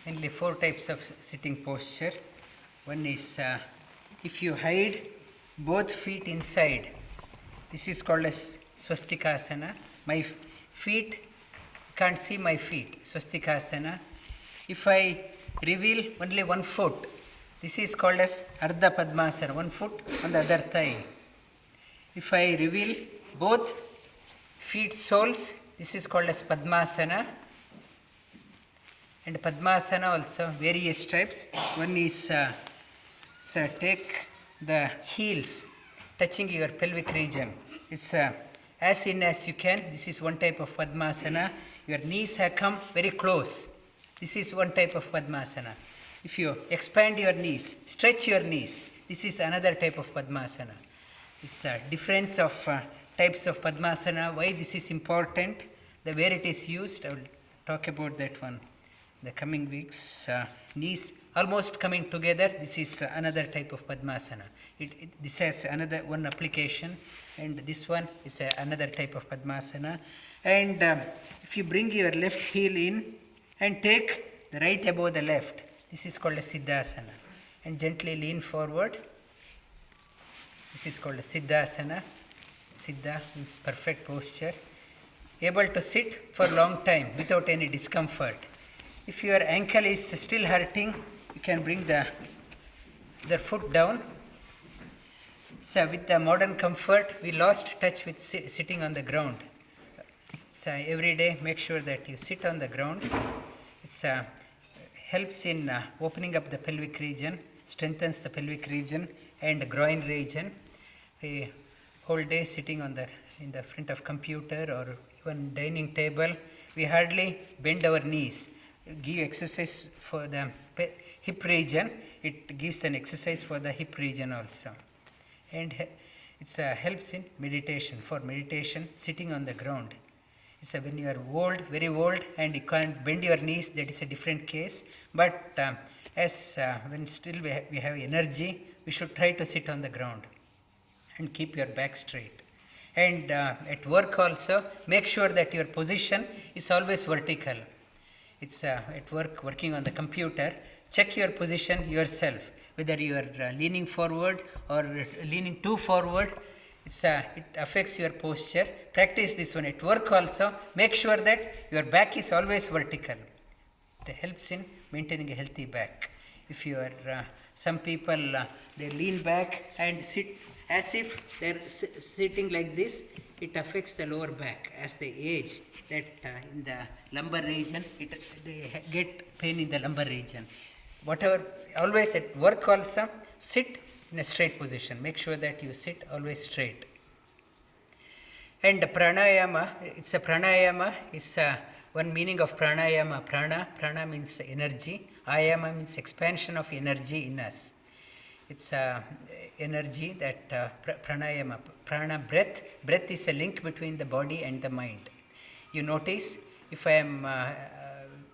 Mainly 4 types of sitting posture. One is if you hide both feet inside, this is called as swastikasana. My feet, you can't see my feet, swastikasana. If I reveal only one foot, this is called as ardha padmasana, one foot on the other thigh. If I reveal both feet soles, this is called as padmasana. And padmasana also various types. One is take the heels touching your pelvic region. It's as in as you can. This is one type of padmasana. Your knees have come very close. This is one type of padmasana. If you expand your knees, stretch your knees, this is another type of padmasana. This difference of types of padmasana, why this is important, where it is used, I will talk about that one. The coming weeks, knees almost coming together, this is another type of padmasana. This has another one application, and this one is another type of padmasana. And if you bring your left heel in and take the right above the left, this is called a siddhasana. And gently lean forward. This is called a siddhasana. Siddha means perfect posture. Able to sit for a long time without any discomfort. If your ankle is still hurting, you can bring the foot down. So with the modern comfort, we lost touch with sitting on the ground. So every day, make sure that you sit on the ground. It helps in opening up the pelvic region, strengthens the pelvic region and groin region. A whole day sitting in the front of computer or even dining table, we hardly bend our knees. Give exercise for the hip region. It gives an exercise for the hip region also. And it helps in meditation. For meditation, sitting on the ground. It's when you are old, very old, and you can't bend your knees, that is a different case. But when still we have energy, we should try to sit on the ground and keep your back straight. And at work also, make sure that your position is always vertical. It's at work, working on the computer, check your position yourself, whether you are leaning forward or leaning too forward. It affects your posture. Practice this one at work also. Make sure that your back is always vertical. It helps in maintaining a healthy back. If you are, some people, they lean back and sit as if they are sitting like this, it affects the lower back. As they age, that in the lumbar region, they get pain in the lumbar region. Whatever, always at work also, sit in a straight position. Make sure that you sit always straight. And pranayama, it's one meaning of pranayama. Prana means energy. Ayama means expansion of energy in us. It's energy that pranayama, prana, breath is a link between the body and the mind. You notice, if I am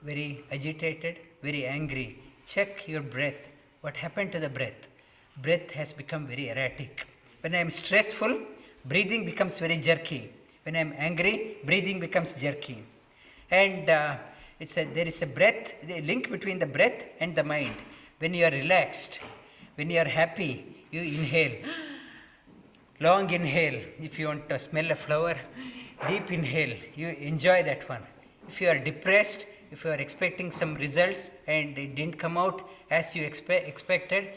very agitated, very angry, check your breath. What happened to the breath? Breath has become very erratic. When I am stressful, breathing becomes very jerky. When I am angry, breathing becomes jerky. And there is a breath, the link between the breath and the mind. When you are relaxed, when you are happy, you inhale. Long inhale. If you want to smell a flower, deep inhale. You enjoy that one. If you are depressed, if you are expecting some results and it didn't come out as you expected,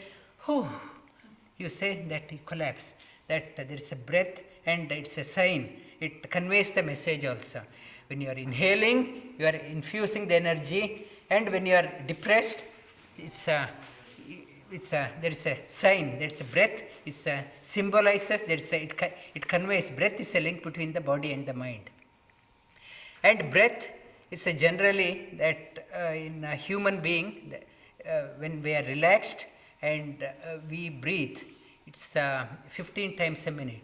you say that you collapse. That there is a breath and it's a sign. It conveys the message also. When you are inhaling, you are infusing the energy, and when you are depressed, there is a sign, there is a breath, it symbolizes, it conveys. Breath is a link between the body and the mind. And breath is generally that in a human being, when we are relaxed and we breathe, it's 15 times a minute.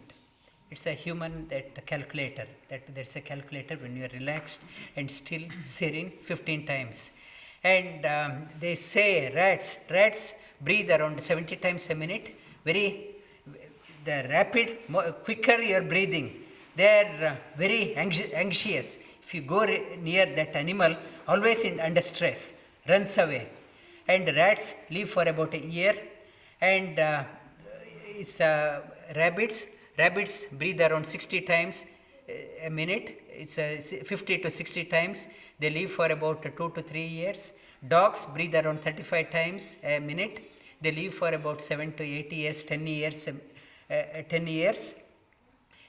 It's a human calculator. There's a calculator when you are relaxed and still sitting 15 times. And they say rats breathe around 70 times a minute. Quicker you are breathing, they are very anxious. If you go near that animal, always under stress, runs away. And rats live for about a year. And rabbits breathe around 60 times a minute. It's 50 to 60 times. They live for about 2 to 3 years. Dogs breathe around 35 times a minute. They live for about 7 to 8 years, 10 years.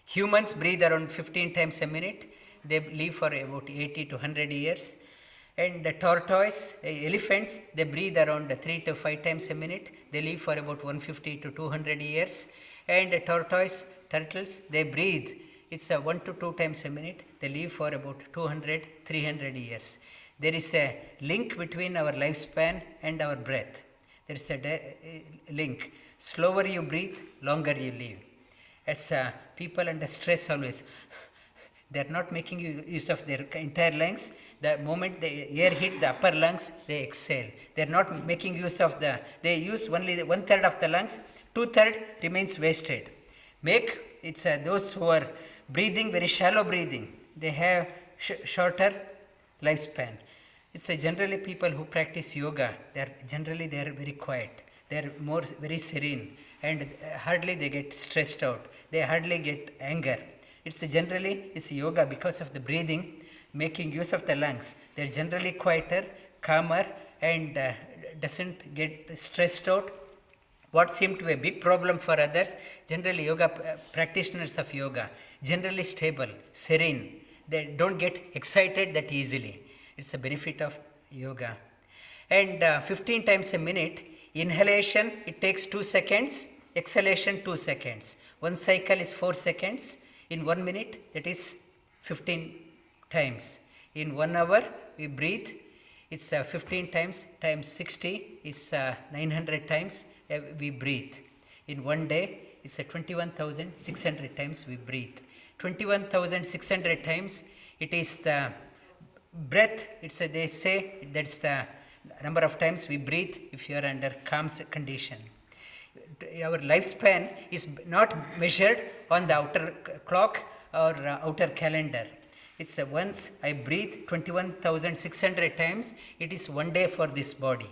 Humans breathe around 15 times a minute. They live for about 80 to 100 years. And the tortoise, elephants, they breathe around 3 to 5 times a minute. They live for about 150 to 200 years. And the turtles, they breathe. It's 1 to 2 times a minute. They live for about 200, 300 years. There is a link between our lifespan and our breath. There is a link. Slower you breathe, longer you live. As people under stress always, they are not making use of their entire lungs. The moment the air hit the upper lungs, they exhale. They are not making use of they use only 1/3 of the lungs, 2/3 remains wasted. It's those who are breathing, very shallow breathing, they have shorter lifespan. It's generally people who practice yoga, they are very quiet. They are very serene, and hardly they get stressed out. They hardly get anger. It's yoga because of the breathing, making use of the lungs. They're generally quieter, calmer, and doesn't get stressed out. What seemed to be a big problem for others, generally practitioners of yoga, generally stable, serene. They don't get excited that easily. It's a benefit of yoga. And 15 times a minute, inhalation, it takes 2 seconds, exhalation 2 seconds. One cycle is 4 seconds. In 1 minute, that is 15 times. In 1 hour, we breathe. It's 15 times 60 is 900 times we breathe. In 1 day, it's 21,600 times we breathe. 21,600 times, it is the breath. They say that's the number of times we breathe if you are under calm condition. Our lifespan is not measured on the outer clock or outer calendar. It's once I breathe 21,600 times, it is 1 day for this body.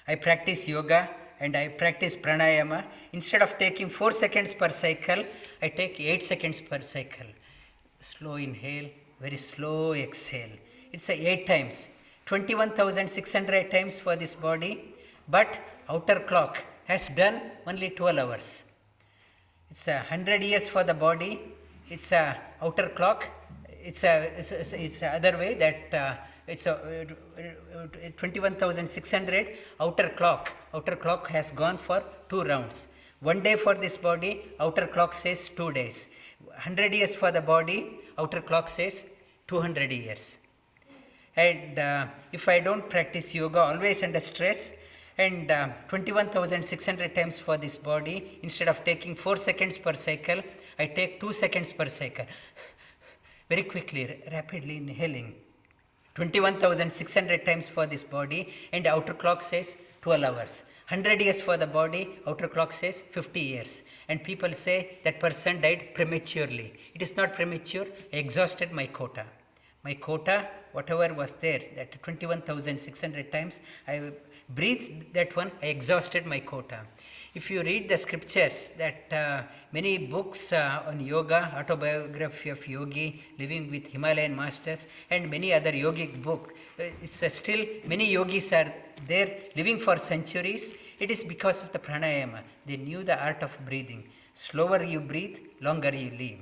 I practice yoga and I practice pranayama. Instead of taking 4 seconds per cycle, I take 8 seconds per cycle. Slow inhale, very slow exhale. It's 8 times. 21,600 times for this body, but outer clock has done only 12 hours. It's 100 years for the body. It's outer clock. It's other way that it's 21,600 outer clock. Outer clock has gone for 2 rounds. 1 day for this body, outer clock says 2 days. 100 years for the body, outer clock says 200 years. And if I don't practice yoga, always under stress, and 21,600 times for this body, instead of taking 4 seconds per cycle, I take 2 seconds per cycle. Very quickly, rapidly inhaling. 21,600 times for this body, and outer clock says 12 hours. 100 years for the body, outer clock says 50 years. And people say that person died prematurely. It is not premature. I exhausted my quota. My quota, whatever was there, that 21,600 times, I breathed that one, I exhausted my quota. If you read the scriptures, that many books on yoga, autobiography of yogi, living with Himalayan masters, and many other yogic books, still many yogis are there living for centuries. It is because of the pranayama. They knew the art of breathing. Slower you breathe, longer you live.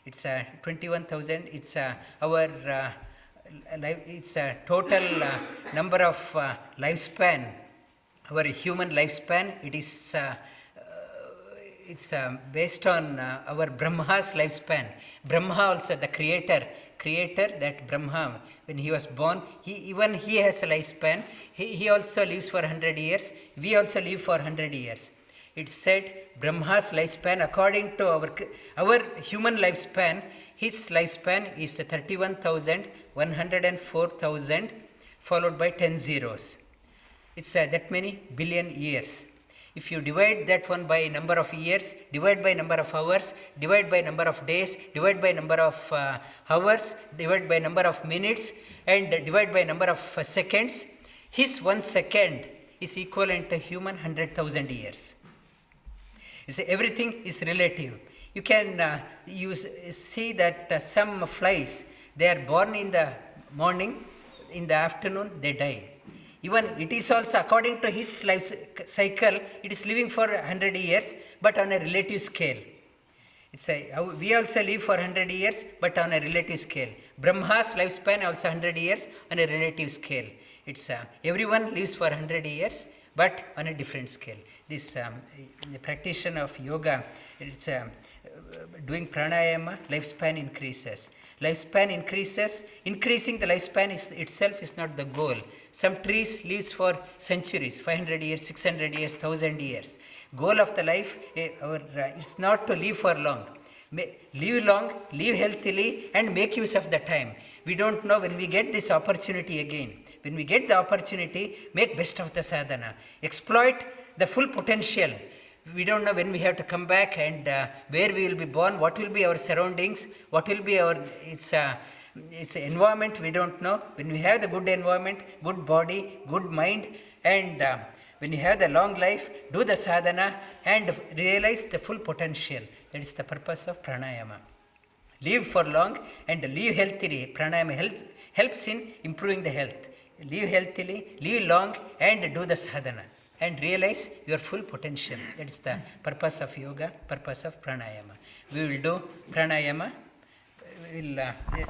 It's 21,000. It's our it's a total number of lifespan. Our human lifespan. It is it's based on our Brahma's lifespan. Brahma also, the creator, that Brahma, when he was born, he has a lifespan. He also lives for 100 years. We also live for 100 years. It said Brahma's lifespan, according to our human lifespan, his lifespan is 31,104,000 followed by 10 zeros. It's that many billion years. If you divide that one by number of years, divide by number of hours, divide by number of days, divide by number of hours, divide by number of minutes, and divide by number of seconds, His 1 second is equivalent to human 100,000 years. You see, everything is relative. You can see that some flies, they are born in the morning, in the afternoon they die. Even it is also according to his life cycle, it is living for 100 years, but on a relative scale. We also live for 100 years, but on a relative scale. Brahma's lifespan also 100 years on a relative scale. Everyone lives for 100 years, but on a different scale. The practitioner of yoga, doing pranayama, lifespan increases. Lifespan increases. Increasing the lifespan itself is not the goal. Some trees lives for centuries, 500 years, 600 years, 1000 years. Goal of the life is not to live for long. Live long, live healthily, and make use of the time. We don't know when we get this opportunity again. When we get the opportunity, make best of the sadhana. Exploit the full potential. We don't know when we have to come back and where we will be born, what will be our surroundings, what will be our its environment, we don't know. When we have the good environment, good body, good mind, and when you have the long life, do the sadhana and realize the full potential. That is the purpose of pranayama. Live for long and live healthily. Pranayama helps in improving the health. Live healthily, live long, and do the sadhana. And realize your full potential. That is the purpose of yoga, purpose of pranayama. We will do pranayama.